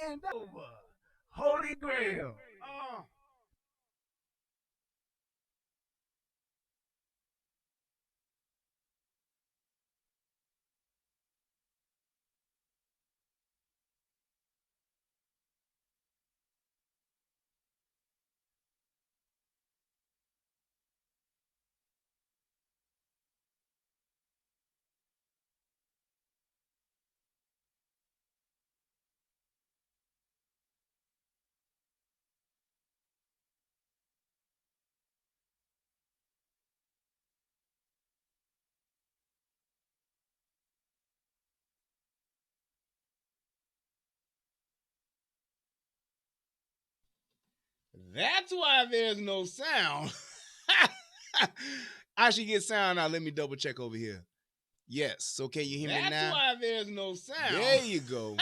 and over. Holy Grail. Oh. That's why there's no sound. I should get sound now. Let me double check over here. Yes. So can you hear me now? That's why there's no sound. There you go.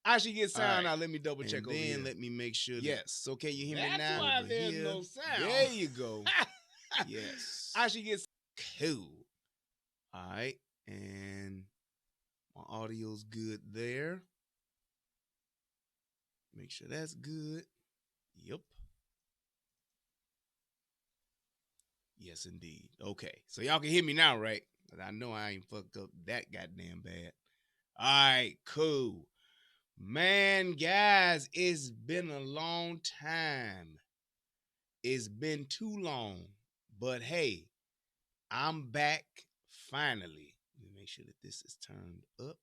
I should get sound now. Let me double check over here. And then let me make sure. Yes. So can you hear me now? That's why there's no sound. There you go. Yes. I should get cool. All right. And my audio's good there. Make sure that's good. Yep. Yes, indeed. Okay. So y'all can hear me now, right? I know I ain't fucked up that goddamn bad. All right, cool. Man, guys, it's been a long time. It's been too long. But hey, I'm back finally. Let me make sure that this is turned up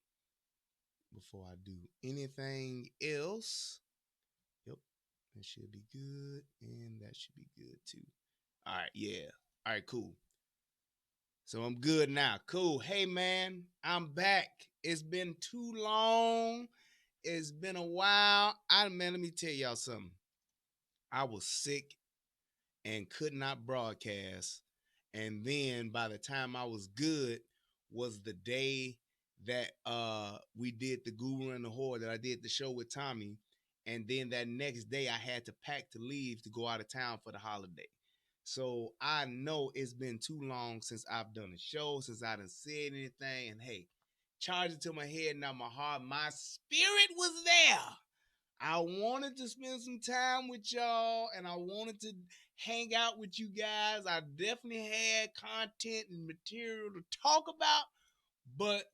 before I do anything else. Yep, that should be good. And that should be good too. All right, yeah. All right, cool. So I'm good now. Cool. Hey, man, I'm back. It's been too long. It's been a while. Man, let me tell y'all something. I was sick and could not broadcast. And then by the time I was good was the day that we did the Guru and the Whore, that I did the show with Tommy. And then that next day I had to pack to leave to go out of town for the holiday. So I know it's been too long since I've done a show, since I done said anything. And hey, charge it to my head, not my heart. My spirit was there. I wanted to spend some time with y'all and I wanted to hang out with you guys. I definitely had content and material to talk about, but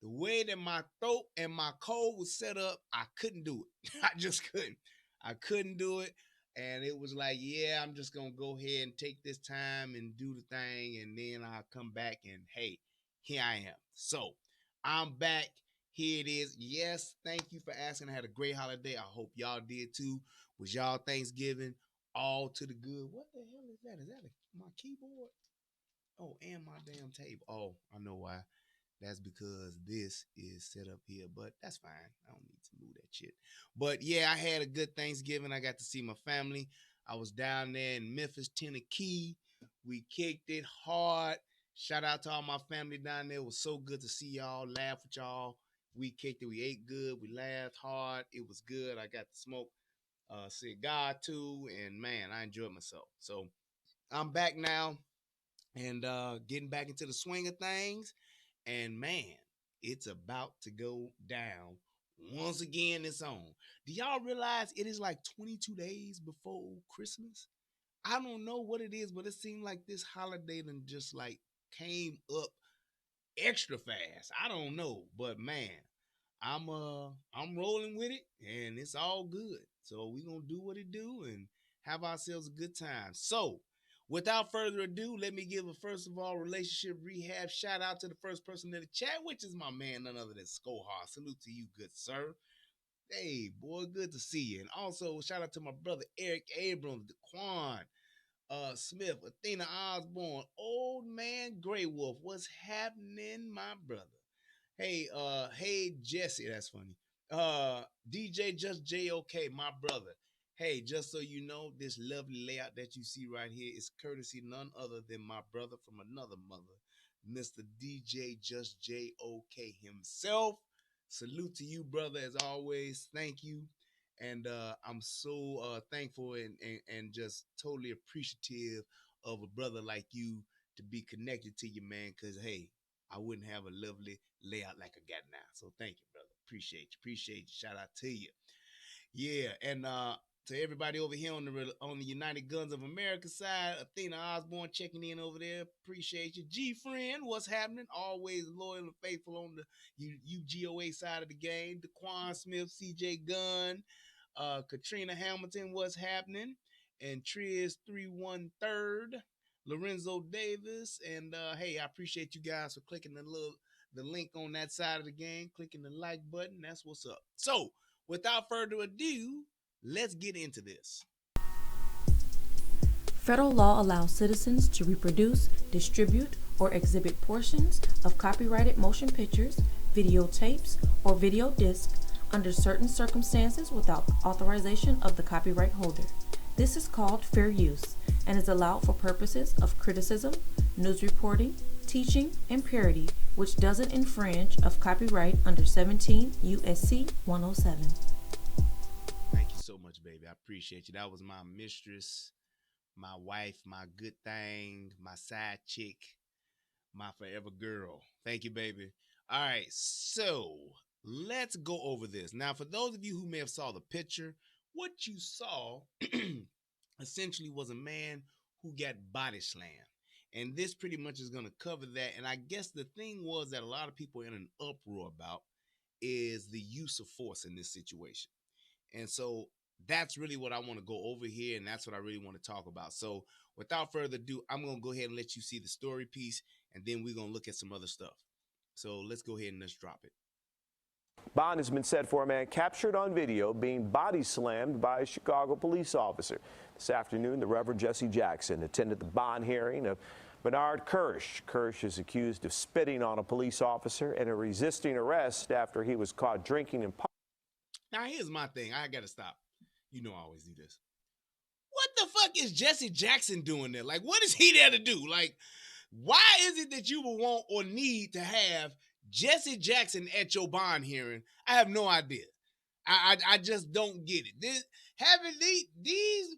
the way that my throat and my cold was set up, I couldn't do it. I just couldn't. I couldn't do it. And it was like, yeah, I'm just going to go ahead and take this time and do the thing. And then I'll come back and hey, here I am. So I'm back. Here it is. Yes, thank you for asking. I had a great holiday. I hope y'all did too. Was y'all Thanksgiving all to the good? What the hell is that? Is that my keyboard? Oh, and my damn table. Oh, I know why. That's because this is set up here, but that's fine. I don't need to move that shit. But yeah, I had a good Thanksgiving. I got to see my family. I was down there in Memphis, Tennessee. We kicked it hard. Shout out to all my family down there. It was so good to see y'all, laugh with y'all. We kicked it. We ate good. We laughed hard. It was good. I got to smoke cigar too, and man, I enjoyed myself. So I'm back now and getting back into the swing of things. And man, it's about to go down once again. It's on. Do y'all realize it is like 22 days before Christmas? I don't know what it is, but it seemed like this holiday then just like came up extra fast. I don't know, but man, I'm rolling with it and it's all good. So we gonna do what it do and have ourselves a good time. So without further ado, let me give a first of all relationship rehab shout out to the first person in the chat, which is my man, none other than Skohar. Salute to you, good sir. Hey, boy, good to see you. And also shout out to my brother Eric Abrams, Daquan, Smith, Athena Osborne, Old Man Grey Wolf. What's happening, my brother? Hey Jesse, that's funny. DJ Just JOK, my brother. Hey, just so you know, this lovely layout that you see right here is courtesy none other than my brother from another mother, Mr. DJ Just JOK himself. Salute to you, brother, as always. Thank you. And I'm so thankful and just totally appreciative of a brother like you to be connected to you, man. Because, hey, I wouldn't have a lovely layout like I got now. So thank you, brother. Appreciate you. Shout out to you. Yeah, and to everybody over here on the United Guns of America side, Athena Osborne checking in over there. Appreciate you. G Friend, what's happening? Always loyal and faithful on the UGOA side of the game. Daquan Smith, CJ Gunn, Katrina Hamilton, what's happening? And Triz 313, Lorenzo Davis, and hey, I appreciate you guys for clicking the link on that side of the game, clicking the like button. That's what's up. So, without further ado, let's get into this. Federal law allows citizens to reproduce, distribute, or exhibit portions of copyrighted motion pictures, videotapes, or video discs under certain circumstances without authorization of the copyright holder. This is called fair use and is allowed for purposes of criticism, news reporting, teaching, and parody, which doesn't infringe of copyright under 17 U.S.C. 107. Thank you so much, baby. I appreciate you. That was my mistress, my wife, my good thing, my side chick, my forever girl. Thank you, baby. All right, so let's go over this. Now, for those of you who may have saw the picture, what you saw essentially was a man who got body slammed. And this pretty much is going to cover that. And I guess the thing was that a lot of people are in an uproar about is the use of force in this situation. And so that's really what I want to go over here. And that's what I really want to talk about. So without further ado, I'm going to go ahead and let you see the story piece. And then we're going to look at some other stuff. So let's go ahead and let's drop it. Bond has been set for a man captured on video being body slammed by a Chicago police officer. This afternoon, the Reverend Jesse Jackson attended the bond hearing of Bernard Kersh. Kersh is accused of spitting on a police officer and of resisting arrest after he was caught drinking in public. Now, here's my thing. I got to stop. You know I always do this. What the fuck is Jesse Jackson doing there? Like, what is he there to do? Like, why is it that you would want or need to have Jesse Jackson at your bond hearing? I have no idea. I just don't get it. These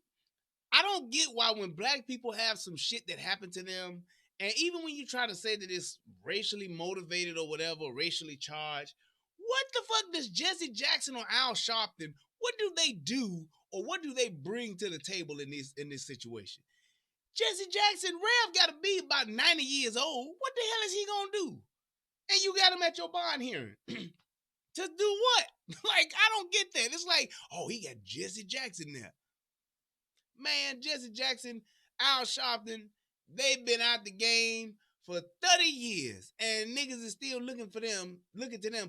I don't get why when black people have some shit that happened to them, and even when you try to say that it's racially motivated or whatever, racially charged, what the fuck does Jesse Jackson or Al Sharpton, what do they do or what do they bring to the table in this situation? Jesse Jackson, Rev got to be about 90 years old. What the hell is he going to do? And you got him at your bond hearing. To do what? Like, I don't get that. It's like, oh, he got Jesse Jackson there. Man, Jesse Jackson, Al Sharpton, they've been out the game for 30 years, and niggas is still looking to them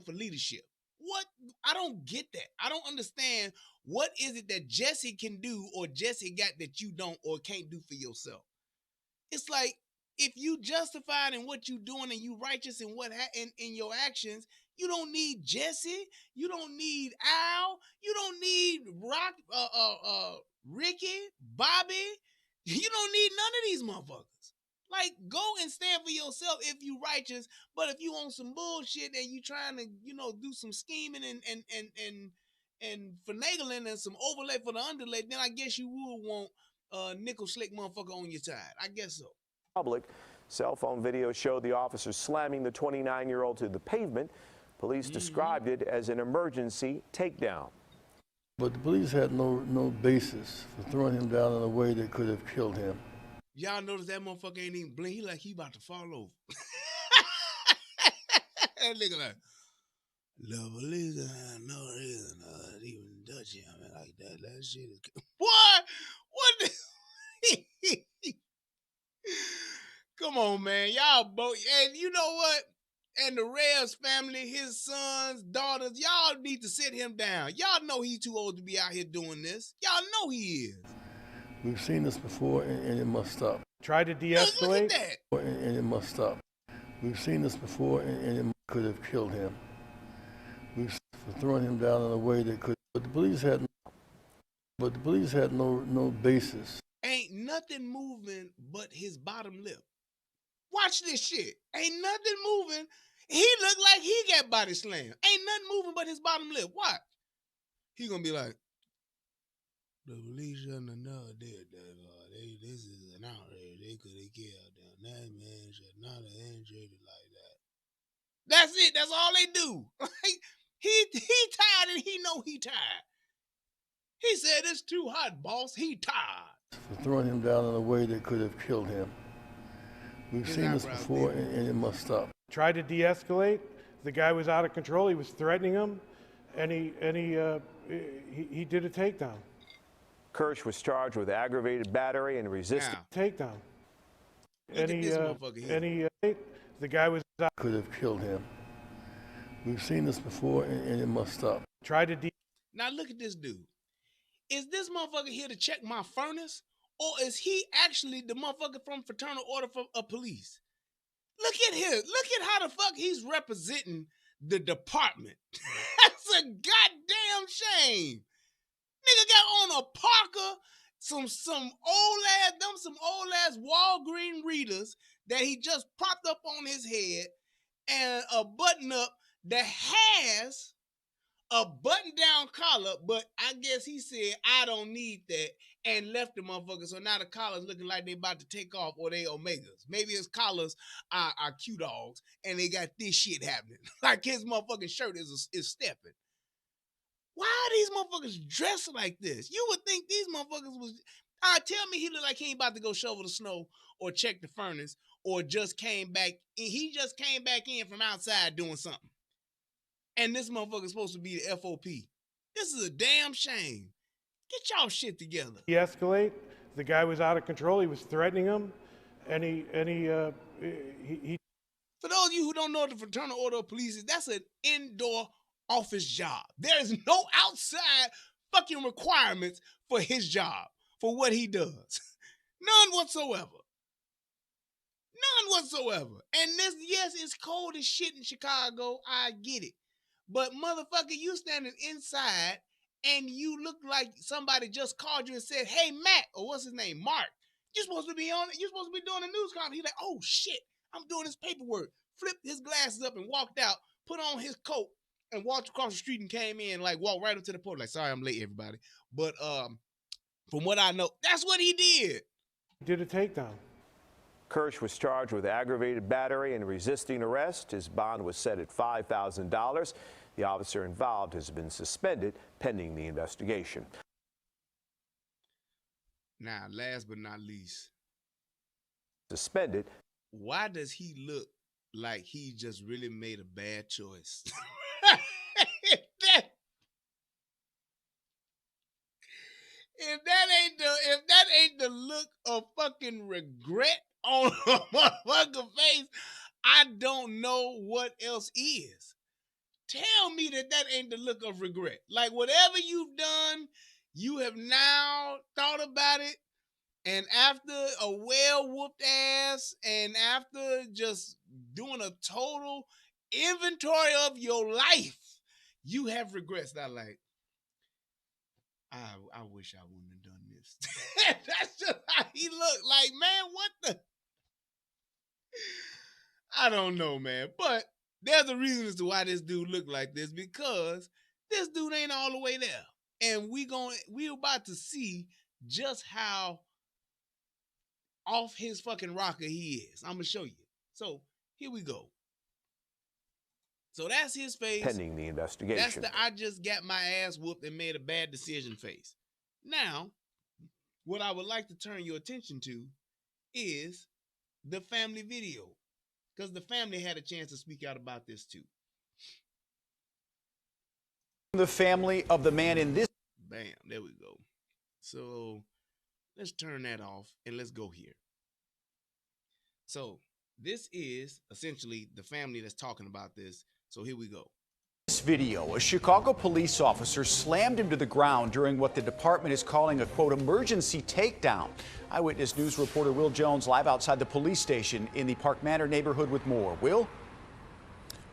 for leadership. What? I don't get that. I don't understand what is it that Jesse can do or Jesse got that you don't or can't do for yourself. It's like, if you justified in what you doing and you righteous in in your actions, you don't need Jesse. You don't need Al. You don't need Ricky, Bobby. You don't need none of these motherfuckers. Like, go and stand for yourself if you righteous. But if you on some bullshit and you trying to, do some scheming and finagling and some overlay for the underlay, then I guess you would want a nickel slick motherfucker on your side. I guess so. Public. Cell phone video showed the officer slamming the 29-year-old to the pavement. Police described it as an emergency takedown. But the police had no basis for throwing him down in a way that could have killed him. Y'all notice that motherfucker ain't even blink. He like he about to fall over. That nigga like, love police, no reason, even touch him like that. That shit is what? What? Come on, man. Y'all both, and you know what? And the Reyes family, his sons, daughters, y'all need to sit him down. Y'all know he's too old to be out here doing this. Y'all know he is. We've seen this before, and it must stop. Try to de-escalate. Look at that. And it must stop. We've seen this before, and it could have killed him. We've for throwing him down in a way that could. But the police had no basis. Ain't nothing moving but his bottom lip. Watch this shit. Ain't nothing moving. He look like he got body slammed. Ain't nothing moving but his bottom lip. Watch. He gonna be like, the police shouldn't have never did that. This is an outrage. They could have killed them. That man should not have been treated like that. That's it. That's all they do. Like, know he tired. He said, it's too hot, boss. He tired. For throwing him down in a way that could have killed him. We've seen this before, and it must stop. Tried to de-escalate. The guy was out of control. He was threatening him, and he did a takedown. Kersh was charged with aggravated battery and resisting. Takedown. Look at this motherfucker here. The guy was out. Could have killed him. We've seen this before, and it must stop. Tried to Now look at this dude. Is this motherfucker here to check my furnace? Or is he actually the motherfucker from Fraternal Order of Police? Look at him. Look at how the fuck he's representing the department. That's a goddamn shame. Nigga got on a Parker, some old ass Walgreens readers that he just propped up on his head, and a button up that has a button-down collar, but I guess he said, I don't need that, and left the motherfucker. So now the collar's looking like they about to take off, or they Omegas. Maybe his collars are Q-dogs, and they got this shit happening. Like his motherfucking shirt is stepping. Why are these motherfuckers dressed like this? You would think these motherfuckers was... tell me he look like he ain't about to go shovel the snow or check the furnace or just came back. He just came back in from outside doing something. And this motherfucker's supposed to be the FOP. This is a damn shame. Get y'all shit together. de-escalate. The guy was out of control. He was threatening him, and he For those of you who don't know what the Fraternal Order of Police is, that's an indoor office job. There is no outside fucking requirements for his job, for what he does. None whatsoever. None whatsoever. And this, yes, it's cold as shit in Chicago. I get it. But motherfucker, you standing inside and you look like somebody just called you and said, hey, Matt, or what's his name, Mark, you're supposed to be doing a news conference. He's like, oh shit, I'm doing this paperwork. Flipped his glasses up and walked out, put on his coat and walked across the street and came in, like walked right up to the podium. Like, sorry, I'm late, everybody. But from what I know, that's what he did. did a takedown. Kersh was charged with aggravated battery and resisting arrest. His bond was set at $5,000. The officer involved has been suspended pending the investigation. Now, last but not least, Suspended. why does he look like he just really made a bad choice? If that ain't the look of fucking regret on a motherfucking face, I don't know what else is. Tell me that ain't the look of regret. Like, whatever you've done, you have now thought about it, and after a well-whooped ass, and after just doing a total inventory of your life, you have regrets. Not like, I wish I wouldn't have done this. That's just how he looked. Like, man, what the? I don't know, man. But there's a reason as to why this dude looked like this, because this dude ain't all the way there. And we're about to see just how off his fucking rocker he is. I'm going to show you. So here we go. So that's his face. Pending the investigation. That's the I just got my ass whooped and made a bad decision face. Now, what I would like to turn your attention to is the family video, because the family had a chance to speak out about this too. The family of the man in this. Bam, there we go. So let's turn that off and let's go here. So this is essentially the family that's talking about this. So here we go. This video, a Chicago police officer slammed him to the ground during what the department is calling a, quote, emergency takedown. Eyewitness News reporter Will Jones live outside the police station in the Park Manor neighborhood with more. Will?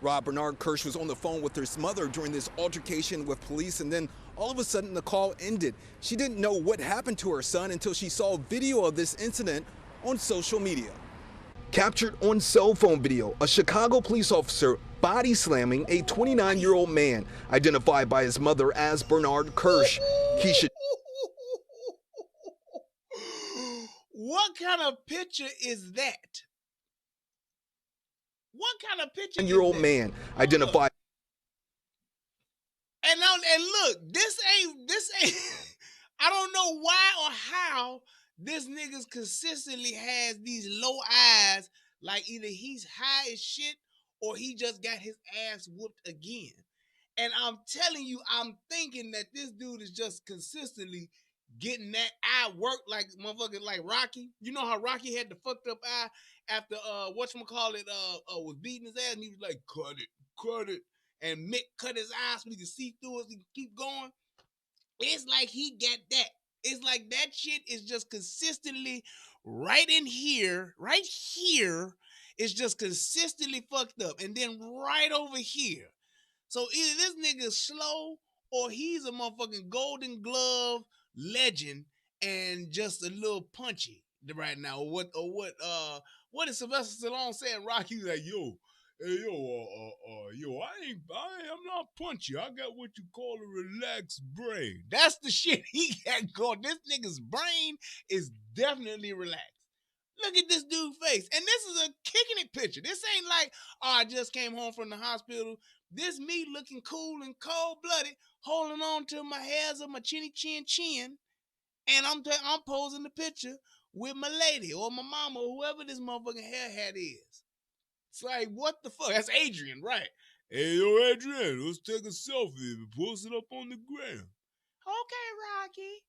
Rob, Bernard Kersh was on the phone with his mother during this altercation with police, and then all of a sudden the call ended. She didn't know what happened to her son until she saw a video of this incident on social media. Captured on cell phone video, a Chicago police officer body slamming a 29-year-old man identified by his mother as Bernard Kersh. He should. What kind of picture is that? What kind of picture is that? 29-year-old man identified. And And look, this ain't I don't know why or how this niggas consistently has these low eyes, like either he's high as shit or he just got his ass whooped again. And I'm telling you, I'm thinking that this dude is just consistently getting that eye worked like motherfucking like Rocky. You know how Rocky had the fucked up eye after whatchamacallit was beating his ass and he was like, cut it. And Mick cut his eyes so he could see through it and keep going. It's like he got that. It's like that shit is just consistently right in here, right here. It's just consistently fucked up. And then right over here. So either this nigga's slow or he's a motherfucking Golden Glove legend and just a little punchy right now. What is Sylvester Stallone saying? Rocky like, yo, hey, I'm not punchy. I got what you call a relaxed brain. That's the shit he got going. This nigga's brain is definitely relaxed. Look at this dude's face. And this is a kicking it picture. This ain't like, I just came home from the hospital. This me looking cool and cold-blooded, holding on to my hairs of my chinny chin, and I'm posing the picture with my lady or my mama or whoever this motherfucking hair hat is. It's like, what the fuck? That's Adrian, right? Hey, yo, Adrian, let's take a selfie and post it up on the gram. Okay, Rocky.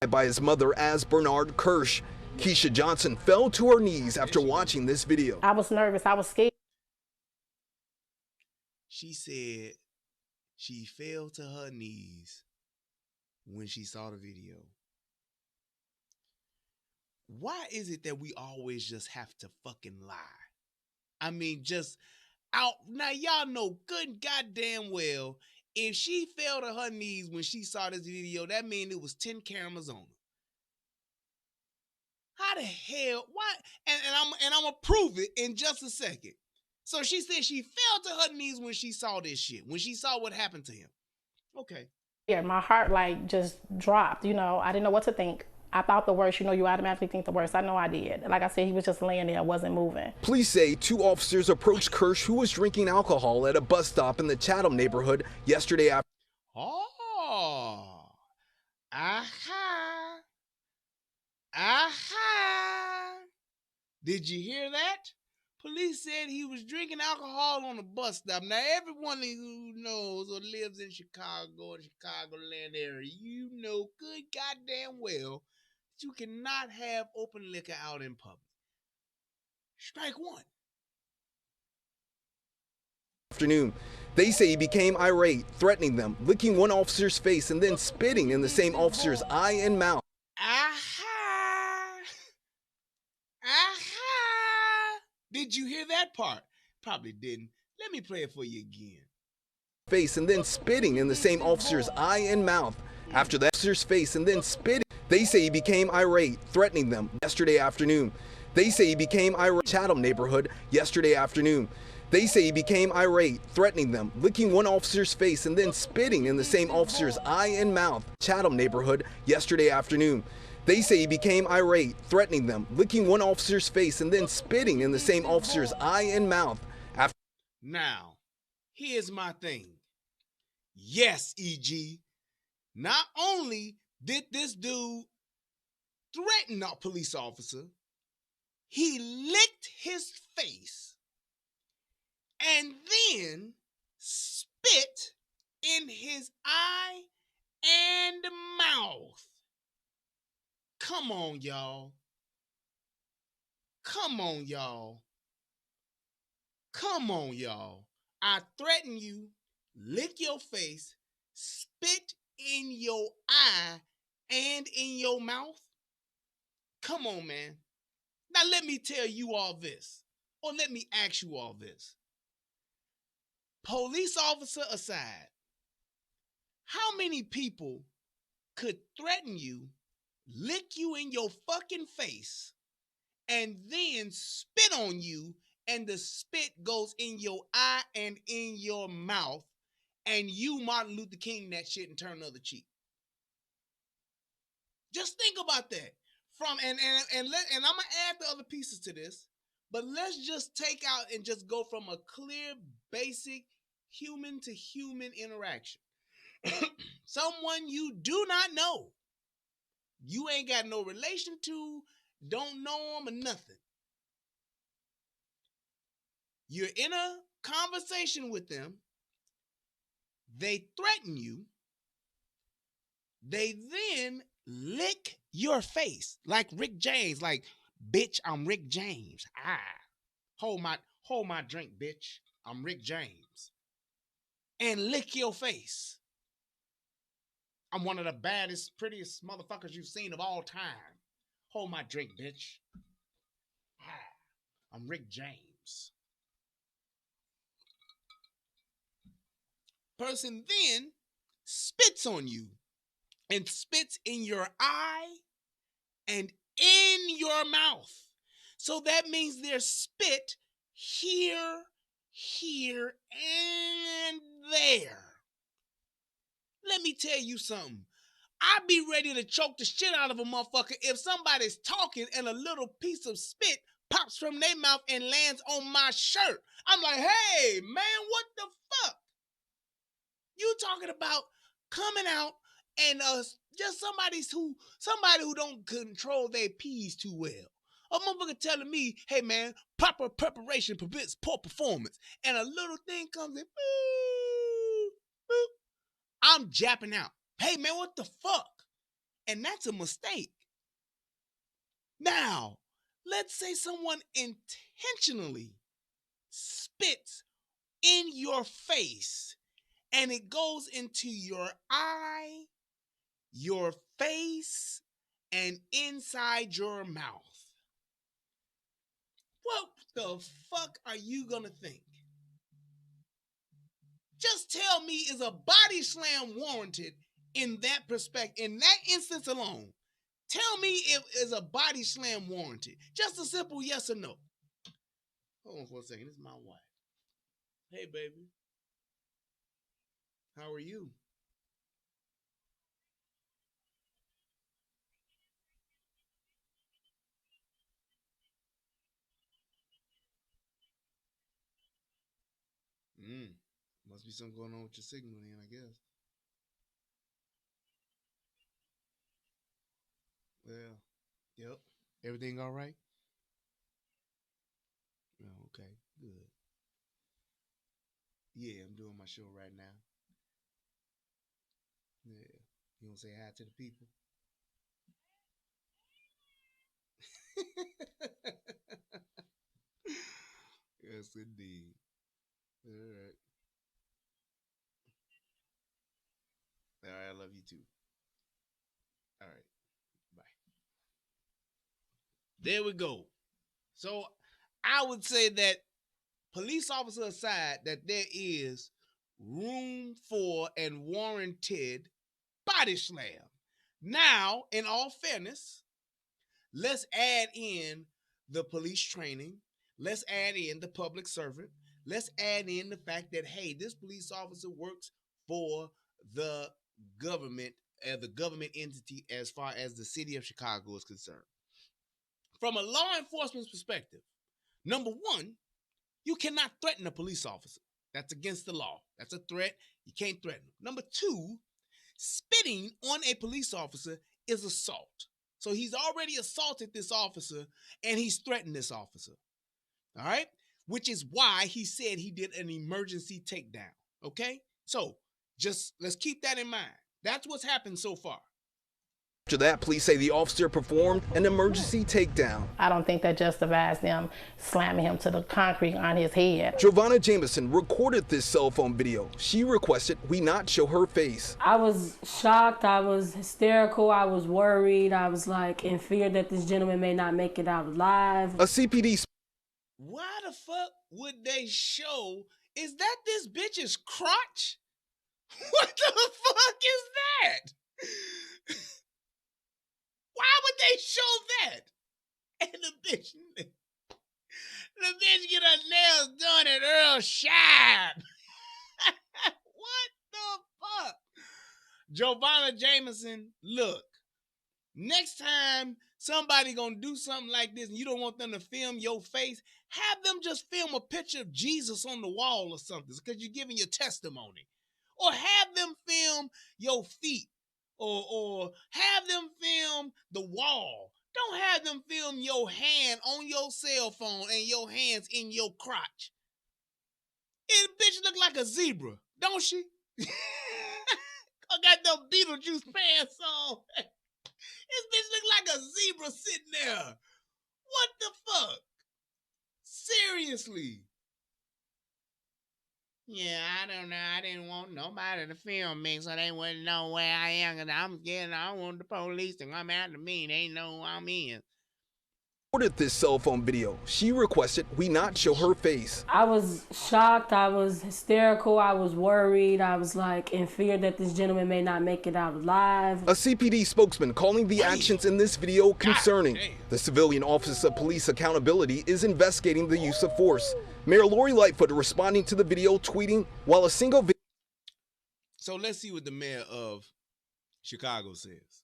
By his mother as Bernard Kersh. Keisha Johnson fell to her knees after watching this video. I was nervous. I was scared. She said she fell to her knees when she saw the video. Why is it that we always just have to fucking lie? I mean, just out. Now, y'all know good goddamn well, if she fell to her knees when she saw this video, that means it was 10 cameras on her. How the hell? Why? And I'm gonna prove it in just a second. So she said she fell to her knees when she saw this shit, when she saw what happened to him. Okay. Yeah, my heart like just dropped. I didn't know what to think. I thought the worst. You automatically think the worst. I know I did. Like I said, he was just laying there, wasn't moving. Police say 2 officers approached Kersh, who was drinking alcohol at a bus stop in the Chatham neighborhood yesterday after. Oh. Aha. Aha. Did you hear that? Police said he was drinking alcohol on a bus stop. Now, everyone who knows or lives in Chicago or the Chicagoland area, you know good goddamn well that you cannot have open liquor out in public. Strike one. Afternoon. They say he became irate, threatening them, licking one officer's face and then spitting in the same officer's eye and mouth. Aha! Aha! Did you hear that part? Probably didn't. Let me play it for you again. Face and then spitting in the same officer's eye and mouth. After the officer's face and then spitting. They say he became irate, threatening them yesterday afternoon. They say he became irate Chatham neighborhood yesterday afternoon. They say he became irate, threatening them, licking one officer's face and then spitting in the same officer's eye and mouth. Chatham neighborhood yesterday afternoon. They say he became irate, threatening them, licking one officer's face and then spitting in the same officer's eye and mouth. Now, here's my thing. Yes, EG. Not only did this dude threaten a police officer, he licked his face and then spit in his eye and mouth. Come on, y'all. Come on, y'all. Come on, y'all. I threaten you, lick your face, spit in your eye and in your mouth. Come on, man. Now let me tell you all this, or let me ask you all this. Police officer aside, how many people could threaten you, lick you in your fucking face, and then spit on you, and the spit goes in your eye and in your mouth, and you Martin Luther King that shit and turn the other cheek? Just think about that. And I'm gonna add the other pieces to this, but let's just take out and just go from a clear, basic human to human interaction. Someone you do not know. You ain't got no relation to, don't know them or nothing. You're in a conversation with them. They threaten you. They then lick your face like Rick James. Like, bitch, I'm Rick James. Hold my drink, bitch. I'm Rick James. And lick your face. I'm one of the baddest, prettiest motherfuckers you've seen of all time. Hold my drink, bitch. I'm Rick James. Person then spits on you and spits in your eye and in your mouth. So that means there's spit here, here, and there. Let me tell you something. I'd be ready to choke the shit out of a motherfucker if somebody's talking and a little piece of spit pops from their mouth and lands on my shirt. I'm like, hey, man, what the fuck? You talking about coming out and just somebody who don't control their peas too well. A motherfucker telling me, hey, man, proper preparation prevents poor performance. And a little thing comes in, boop, boop. I'm japping out. Hey, man, what the fuck? And that's a mistake. Now, let's say someone intentionally spits in your face and it goes into your eye, your face, and inside your mouth. What the fuck are you gonna think? Just tell me, is a body slam warranted in that perspective, in that instance alone? Tell me if is a body slam warranted. Just a simple yes or no. Hold on for a second. This is my wife. Hey, baby. How are you? Must be something going on with your signal then, I guess. Well, yep. Everything all right? Oh, okay, good. Yeah, I'm doing my show right now. Yeah. You want to say hi to the people? Yes, indeed. All right. All right, I love you too. All right, bye. There we go. So I would say that police officer aside, that there is room for and warranted body slam. Now, in all fairness, let's add in the police training. Let's add in the public servant. Let's add in the fact that, hey, this police officer works for the government entity as far as the city of Chicago is concerned. From a law enforcement perspective, number one, you cannot threaten a police officer. That's against the law. That's a threat. You can't threaten them. Number two, spitting on a police officer is assault. So he's already assaulted this officer and he's threatened this officer. All right? Which is why he said he did an emergency takedown. Okay? So just let's keep that in mind. That's what's happened so far. After that, police say the officer performed an emergency takedown. I don't think that justifies them slamming him to the concrete on his head. Giovanna Jameson recorded this cell phone video. She requested we not show her face. I was shocked, I was hysterical, I was worried, I was like in fear that this gentleman may not make it out alive. A CPD. Why the fuck would they show? Is that this bitch's crotch? What the fuck is that? Why would they show that? And the bitch get her nails done at Earl Shine. What the fuck? Giovanna Jameson, look, next time somebody gonna do something like this and you don't want them to film your face, have them just film a picture of Jesus on the wall or something because you're giving your testimony. Or have them film your feet, or have them film the wall. Don't have them film your hand on your cell phone and your hands in your crotch. And the bitch look like a zebra, don't she? I got them Beetlejuice pants on. This bitch look like a zebra sitting there. What the fuck? Seriously. Yeah, I don't know. I didn't want nobody to film me so they wouldn't know where I am. Cause I'm scared. I don't want the police to come after me. They know who I'm in. Recorded this cell phone video. She requested we not show her face. I was shocked, I was hysterical, I was worried, I was like in fear that this gentleman may not make it out alive. A CPD spokesman calling the actions in this video concerning. The Civilian Office of Police Accountability is investigating the use of force. Mayor Lori Lightfoot responding to the video, tweeting, while a single video. So let's see what the mayor of Chicago says.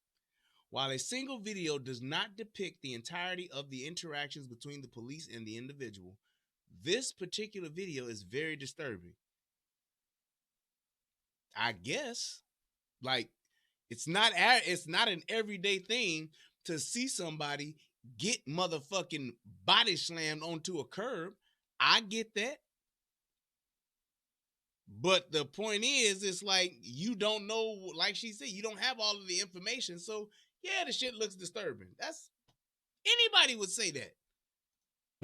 While a single video does not depict the entirety of the interactions between the police and the individual, this particular video is very disturbing. I guess, like, it's not an everyday thing to see somebody get motherfucking body slammed onto a curb. I get that. But the point is, it's like you don't know, like she said, you don't have all of the information. So yeah, the shit looks disturbing. That's anybody would say that.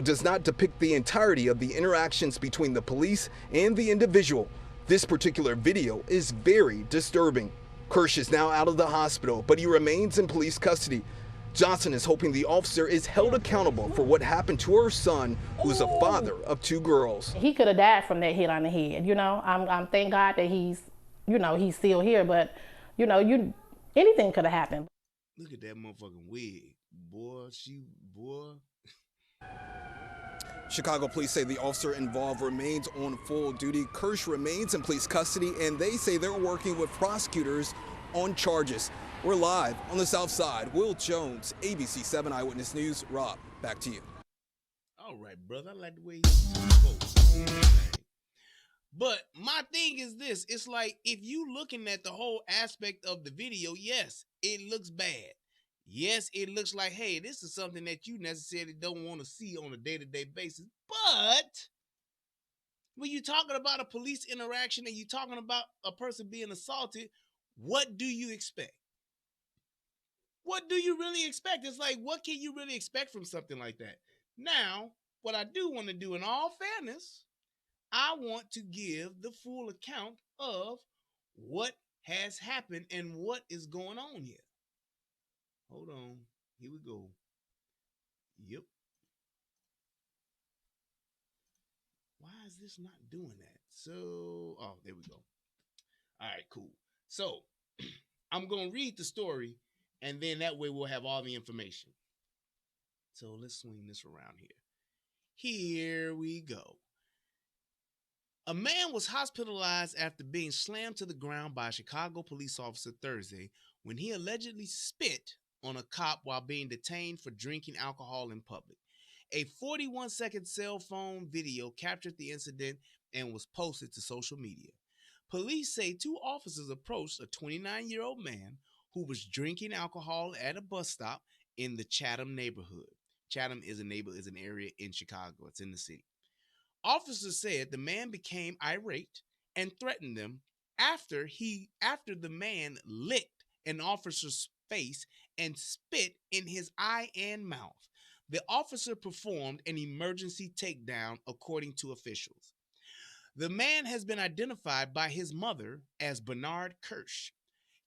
Does not depict the entirety of the interactions between the police and the individual. This particular video is very disturbing. Kersh is now out of the hospital, but he remains in police custody. Johnson is hoping the officer is held accountable for what happened to her son, who is a father of 2 girls. He could have died from that hit on the head. You know, I'm thank God that he's still here, but anything could have happened. Look at that motherfucking wig. Boy. Chicago police say the officer involved remains on full duty. Kersh remains in police custody, and they say they're working with prosecutors on charges. We're live on the South Side. Will Jones, ABC 7 Eyewitness News. Rob, back to you. All right, brother. I like the way he spoke. But my thing is this. It's like, if you looking at the whole aspect of the video, yes, it looks bad. Yes, it looks like, hey, this is something that you necessarily don't want to see on a day-to-day basis. But when you're talking about a police interaction and you're talking about a person being assaulted, what do you expect? What do you really expect? It's like, what can you really expect from something like that? Now, what I do want to do, in all fairness, I want to give the full account of what has happened and what is going on here. Hold on. Here we go. Yep. Why is this not doing that? So, oh, there we go. All right, cool. So, I'm going to read the story, and then that way we'll have all the information. So, let's swing this around here. Here we go. A man was hospitalized after being slammed to the ground by a Chicago police officer Thursday when he allegedly spit on a cop while being detained for drinking alcohol in public. A 41-second cell phone video captured the incident and was posted to social media. Police say 2 officers approached a 29-year-old man who was drinking alcohol at a bus stop in the Chatham neighborhood. Chatham is an area in Chicago. It's in the city. Officers said the man became irate and threatened them after the man licked an officer's face and spit in his eye and mouth. The officer performed an emergency takedown, according to officials. The man has been identified by his mother as Bernard Kersh.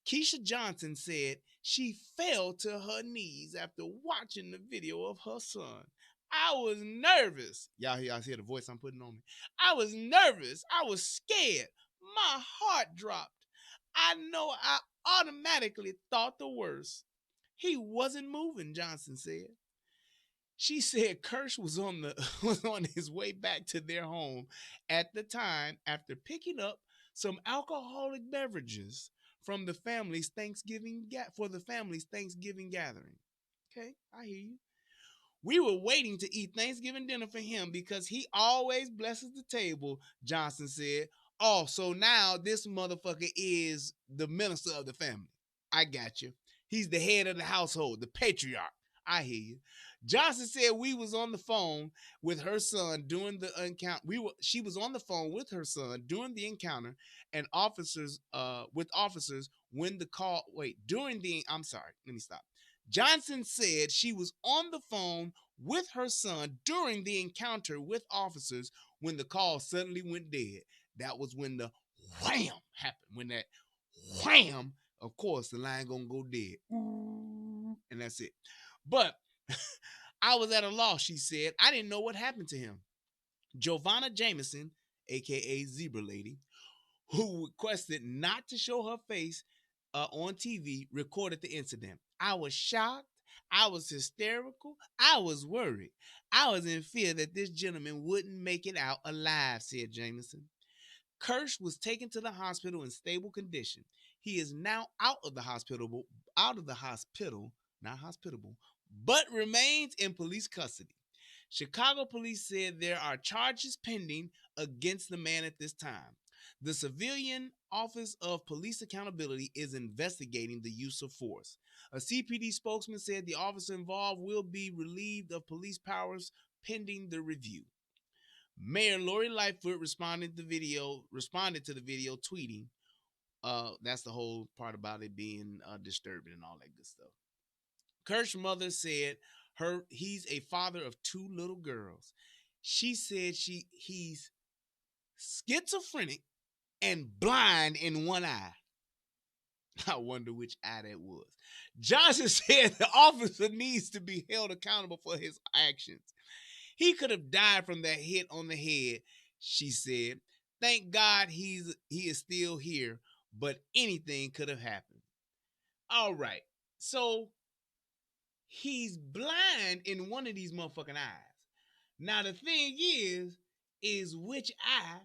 Keisha Johnson said she fell to her knees after watching the video of her son. I was nervous. Y'all hear the voice I'm putting on me? I was nervous. I was scared. My heart dropped. I know I automatically thought the worst. He wasn't moving, Johnson said. She said Kersh was on his way back to their home at the time after picking up some alcoholic beverages from the family's Thanksgiving gathering. Okay, I hear you. We were waiting to eat Thanksgiving dinner for him because he always blesses the table, Johnson said. Oh, so now this motherfucker is the minister of the family. I got you. He's the head of the household, the patriarch. I hear you. Johnson said we was on the phone with her son during the encounter. She was on the phone with her son during the encounter and officers with officers when the call I'm sorry, let me stop. Johnson said she was on the phone with her son during the encounter with officers when the call suddenly went dead. That was when the wham happened. When that wham, of course, the line gonna go dead. And that's it. But I was at a loss, she said. I didn't know what happened to him. Giovanna Jameson, aka Zebra Lady, who requested not to show her face on TV, recorded the incident. I was shocked. I was hysterical. I was worried. I was in fear that this gentleman wouldn't make it out alive, said Jameson. Kersh was taken to the hospital in stable condition. He is now out of the hospital, not hospitable, but remains in police custody. Chicago police said there are charges pending against the man at this time. The Civilian Office of Police Accountability is investigating the use of force. A CPD spokesman said the officer involved will be relieved of police powers pending the review. Mayor Lori Lightfoot responded to the video, tweeting, that's the whole part about it being disturbing and all that good stuff. Kersh's mother said he's a father of 2 little girls. She said he's schizophrenic and blind in one eye. I wonder which eye that was. Johnson said the officer needs to be held accountable for his actions. He could have died from that hit on the head, she said. Thank God he is still here, but anything could have happened. All right. So he's blind in one of these motherfucking eyes. Now the thing is which eye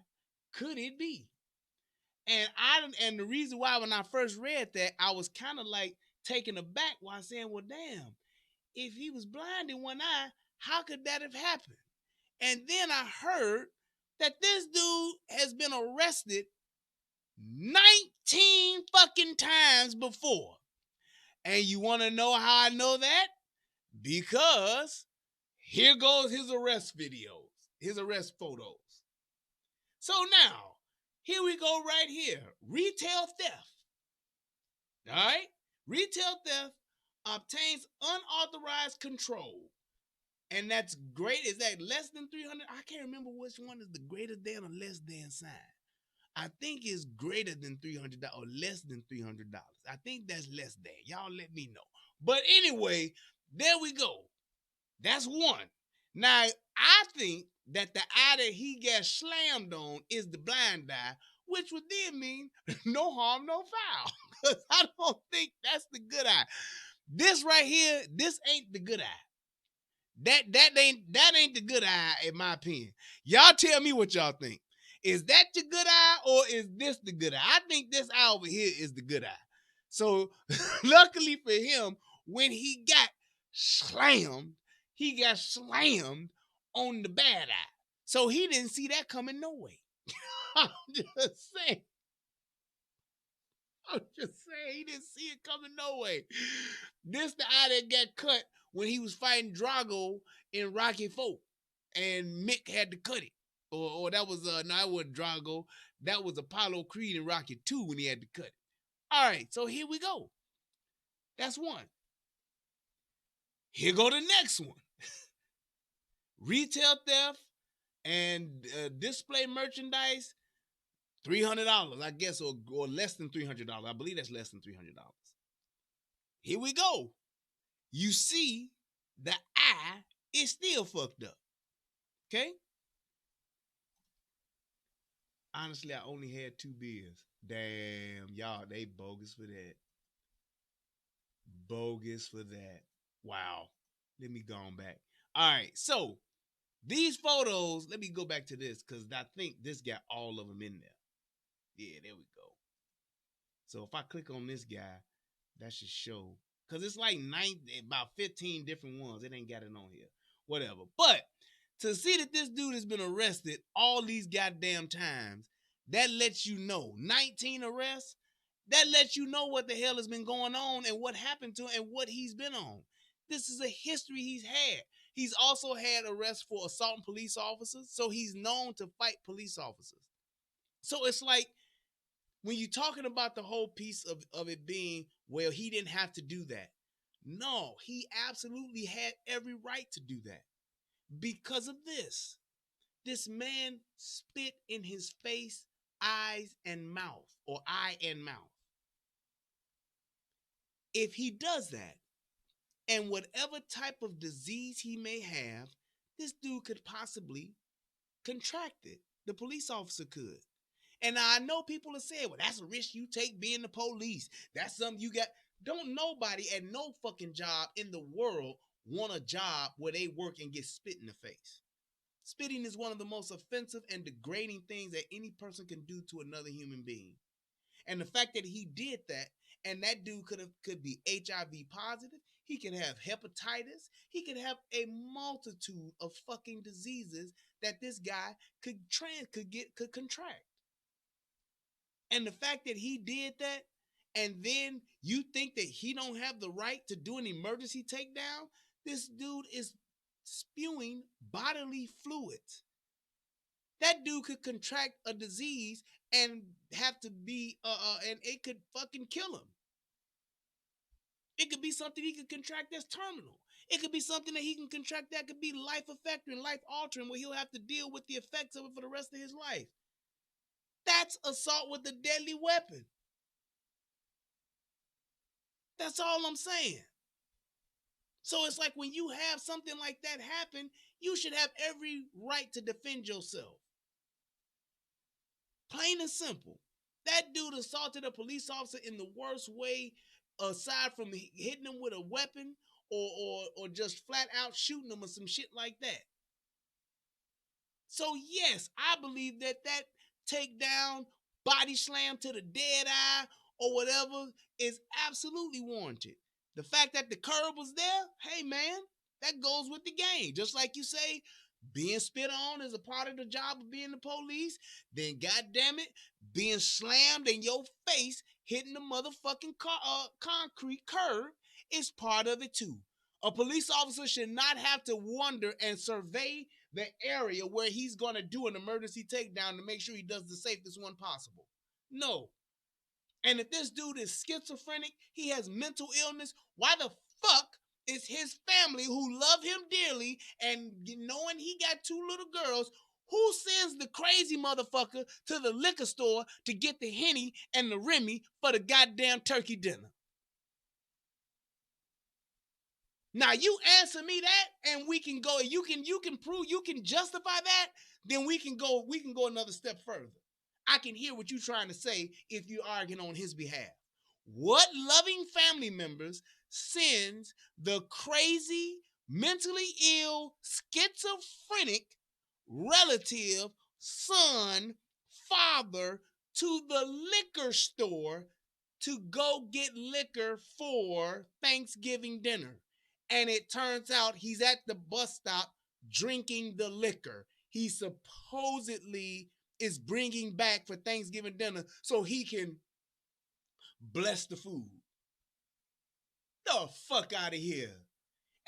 could it be? And the reason why when I first read that, I was kind of like taken aback while saying, well, damn, if he was blind in one eye, how could that have happened? And then I heard that this dude has been arrested 19 fucking times before. And you want to know how I know that? Because here goes his arrest videos, his arrest photos. So now, here we go right here. Retail theft. All right? Retail theft obtains unauthorized control. And that's great. Is that less than 300? I can't remember which one is the greater than or less than sign. I think it's greater than $300 or less than $300. I think that's less than. Y'all let me know. But anyway, there we go. That's one. Now, I think that the eye that he got slammed on is the blind eye, which would then mean no harm, no foul. Because I don't think that's the good eye. This right here, this ain't the good eye. That ain't the good eye, in my opinion. Y'all tell me what y'all think. Is that the good eye or is this the good eye? I think this eye over here is the good eye. So luckily for him, when he got slammed on the bad eye. So he didn't see that coming no way. I'm just saying he didn't see it coming no way. This the eye that got cut when he was fighting Drago in Rocky IV, and Mick had to cut it. Or that was no, that wasn't Drago. That was Apollo Creed in Rocky II when he had to cut it. All right, so here we go. That's one. Here go the next one. Retail theft and display merchandise, $300, I guess, or less than $300. I believe that's less than $300. Here we go. You see, the eye is still fucked up. Okay? Honestly, I only had 2 beers. Damn, y'all, they bogus for that. Bogus for that. Wow. Let me go on back. All right, so these photos, let me go back to this because I think this got all of them in there. Yeah, there we go. So if I click on this guy, that should show, because it's like about 15 different ones. It ain't got it on here. Whatever. But to see that this dude has been arrested all these goddamn times, That lets you know. 19 arrests, that lets you know what the hell has been going on and what happened to him and what he's been on. This is a history he's had. He's also had arrests for assaulting police officers, so he's known to fight police officers. So it's like, when you're talking about the whole piece of it being, well, he didn't have to do that. No, he absolutely had every right to do that. Because of this. This man spit in his face, eyes, and mouth, or eye and mouth. If he does that, and whatever type of disease he may have, this dude could possibly contract it. The police officer could. And I know people are saying, well, that's a risk you take being the police. That's something you got. Don't nobody at no fucking job in the world want a job where they work and get spit in the face. Spitting is one of the most offensive and degrading things that any person can do to another human being. And the fact that he did that, and that dude could be HIV positive, he could have hepatitis, he could have a multitude of fucking diseases that this guy could contract. And the fact that he did that, and then you think that he don't have the right to do an emergency takedown, this dude is spewing bodily fluids. That dude could contract a disease and have to be, and it could fucking kill him. It could be something he could contract that's terminal. It could be something that he can contract that could be life affecting, life altering, where he'll have to deal with the effects of it for the rest of his life. That's assault with a deadly weapon. That's all I'm saying. So it's like, when you have something like that happen, you should have every right to defend yourself. Plain and simple. That dude assaulted a police officer in the worst way, aside from hitting him with a weapon or just flat out shooting him or some shit like that. So yes, I believe that takedown, body slam to the dead eye or whatever is absolutely warranted. The fact that the curb was there, hey man, that goes with the game. Just like you say, being spit on is a part of the job of being the police, then goddamn it, being slammed in your face, hitting the motherfucking concrete curb is part of it too. A police officer should not have to wander and survey the area where he's going to do an emergency takedown to make sure he does the safest one possible. No. And if this dude is schizophrenic, he has mental illness, why the fuck is his family, who love him dearly, and knowing he got 2 little girls, who sends the crazy motherfucker to the liquor store to get the Henny and the Remy for the goddamn turkey dinner? Now you answer me that, and we can go. You can prove, you can justify that. Then we can go another step further. I can hear what you're trying to say if you're arguing on his behalf. What loving family members sends the crazy, mentally ill, schizophrenic relative, son, father to the liquor store to go get liquor for Thanksgiving dinner? And it turns out he's at the bus stop drinking the liquor he supposedly is bringing back for Thanksgiving dinner so he can bless the food. The fuck out of here.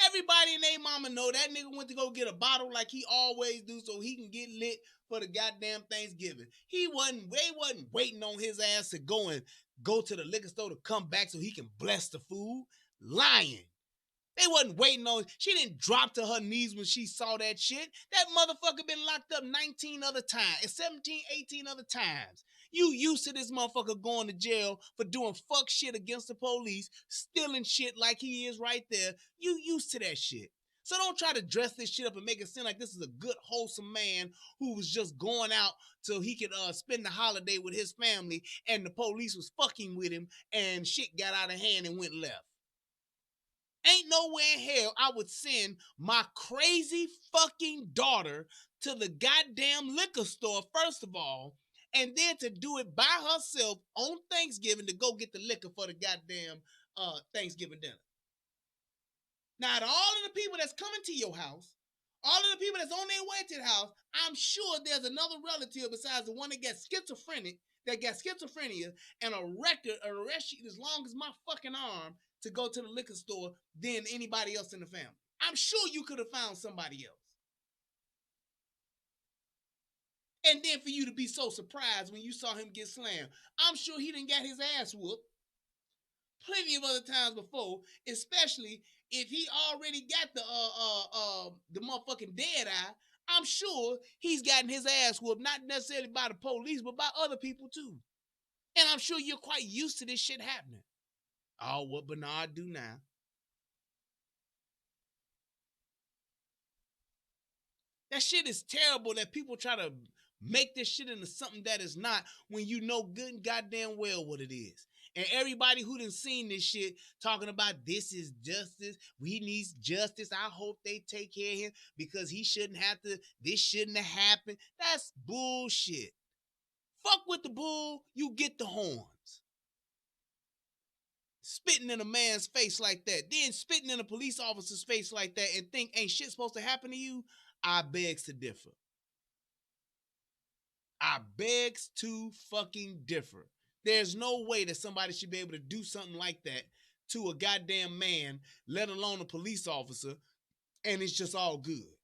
Everybody and their mama know that nigga went to go get a bottle like he always do so he can get lit for the goddamn Thanksgiving. They wasn't waiting on his ass to go to the liquor store to come back so he can bless the food. Lying. They wasn't waiting on. She didn't drop to her knees when she saw that shit. That motherfucker been locked up 19 other times, 17, 18 other times. You used to this motherfucker going to jail for doing fuck shit against the police, stealing shit like he is right there. You used to that shit. So don't try to dress this shit up and make it seem like this is a good, wholesome man who was just going out so he could spend the holiday with his family, and the police was fucking with him and shit got out of hand and went left. Ain't nowhere in hell I would send my crazy fucking daughter to the goddamn liquor store, first of all, and then to do it by herself on Thanksgiving to go get the liquor for the goddamn Thanksgiving dinner. Now, to all of the people that's coming to your house, All of the people that's on their way to the house, I'm sure there's another relative besides the one that got schizophrenia, and a record, a arrest sheet as long as my fucking arm to go to the liquor store than anybody else in the family. I'm sure you could have found somebody else. And then for you to be so surprised when you saw him get slammed, I'm sure he done got his ass whooped plenty of other times before, especially if he already got the motherfucking dead eye. I'm sure he's gotten his ass whooped, not necessarily by the police, but by other people too. And I'm sure you're quite used to this shit happening. Oh, what Bernard do now? That shit is terrible that people try to make this shit into something that is not when you know good and goddamn well what it is. And everybody who done seen this shit talking about this is justice, we need justice, I hope they take care of him because he shouldn't have to, this shouldn't have happened. That's bullshit. Fuck with the bull, you get the horns. Spitting in a man's face like that, then spitting in a police officer's face like that and think ain't shit supposed to happen to you, I begs to differ. I begs to fucking differ. There's no way that somebody should be able to do something like that to a goddamn man, let alone a police officer, and it's just all good.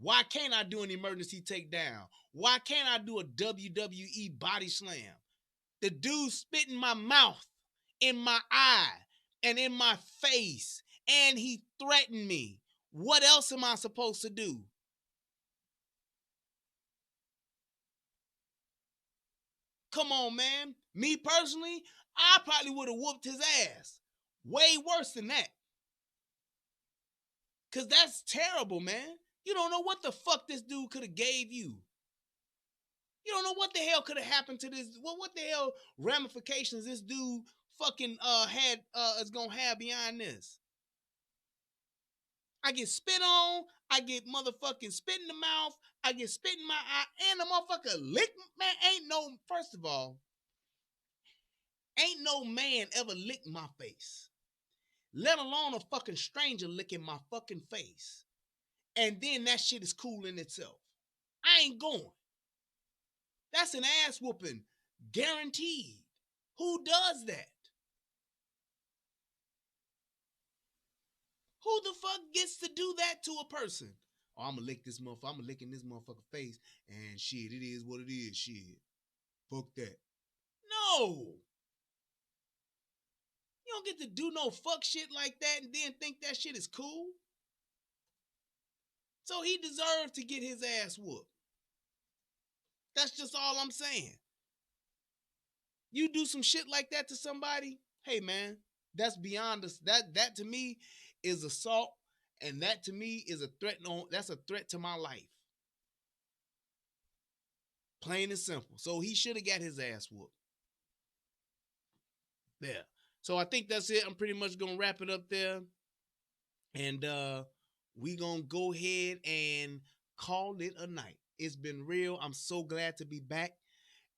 Why can't I do an emergency takedown? Why can't I do a WWE body slam? The dude spit in my mouth, in my eye, and in my face, and he threatened me. What else am I supposed to do? Come on, man. Me personally, I probably would have whooped his ass. Way worse than that. Because that's terrible, man. You don't know what the fuck this dude could have gave you. You don't know what the hell could have happened to this. What the hell ramifications this dude fucking is gonna have beyond this. I get spit on, I get motherfucking spit in the mouth, I get spit in my eye, and the motherfucker lick, man, first of all, ain't no man ever licked my face. Let alone a fucking stranger licking my fucking face. And then that shit is cool in itself. I ain't going. That's an ass whooping. Guaranteed. Who does that? Who the fuck gets to do that to a person? Oh, I'm gonna lick this motherfucker. I'm gonna lick in this motherfucker face. And shit, it is what it is. Shit. Fuck that. No. You don't get to do no fuck shit like that and then think that shit is cool. So he deserved to get his ass whooped. That's just all I'm saying. You do some shit like that to somebody, hey man, that's beyond us. That to me is assault, and that to me is a threat. That's a threat to my life. Plain and simple. So he should have got his ass whooped. There. So I think that's it. I'm pretty much gonna wrap it up there. And we gonna go ahead and call it a night. It's been real. I'm so glad to be back.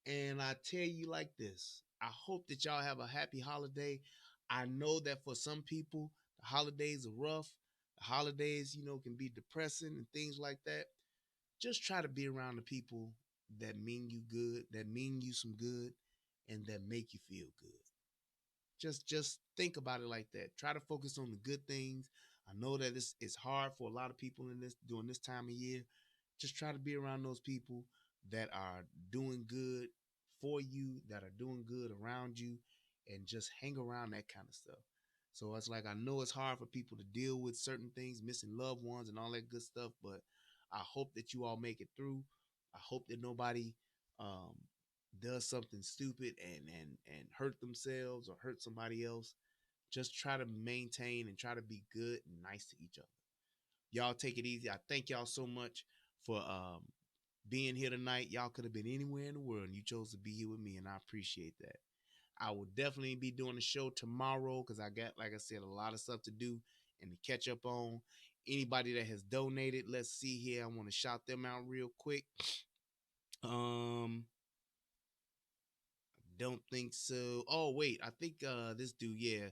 And I tell you like this, I hope that y'all have a happy holiday. I know that for some people, the holidays are rough. The holidays, can be depressing and things like that. Just try to be around the people that mean you good, that mean you some good, and that make you feel good. Just think about it like that. Try to focus on the good things. I know that it's hard for a lot of people during this time of year. Just try to be around those people that are doing good for you, that are doing good around you, and just hang around that kind of stuff. So it's like, I know it's hard for people to deal with certain things, missing loved ones and all that good stuff, but I hope that you all make it through. I hope that nobody um, does something stupid and hurt themselves or hurt somebody else. Just try to maintain and try to be good and nice to each other. Y'all take it easy. I thank y'all so much for being here tonight. Y'all could have been anywhere in the world and you chose to be here with me, and I appreciate that. I will definitely be doing the show tomorrow because I got, like I said, a lot of stuff to do and to catch up on. Anybody that has donated, let's see here. I want to shout them out real quick. Don't think so. Oh, wait. I think this dude, yeah.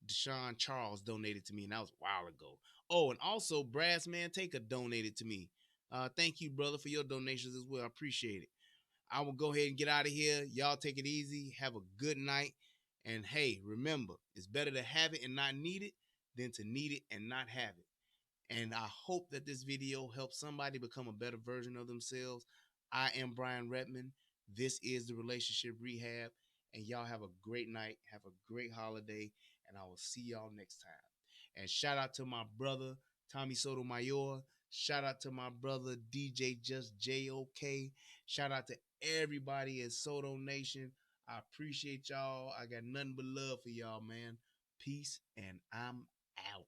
Deshaun Charles donated to me, and that was a while ago. Oh, and also Brassman Taker donated to me. Thank you, brother, for your donations as well. I appreciate it. I will go ahead and get out of here. Y'all take it easy. Have a good night. And hey, remember, it's better to have it and not need it than to need it and not have it. And I hope that this video helps somebody become a better version of themselves. I am Brian Redman. This is the Relationship Rehab. And y'all have a great night. Have a great holiday. And I will see y'all next time. And shout out to my brother, Tommy Sotomayor. Shout out to my brother, DJ Just JOK. Shout out to everybody in Soto Nation. I appreciate y'all. I got nothing but love for y'all, man. Peace, and I'm out.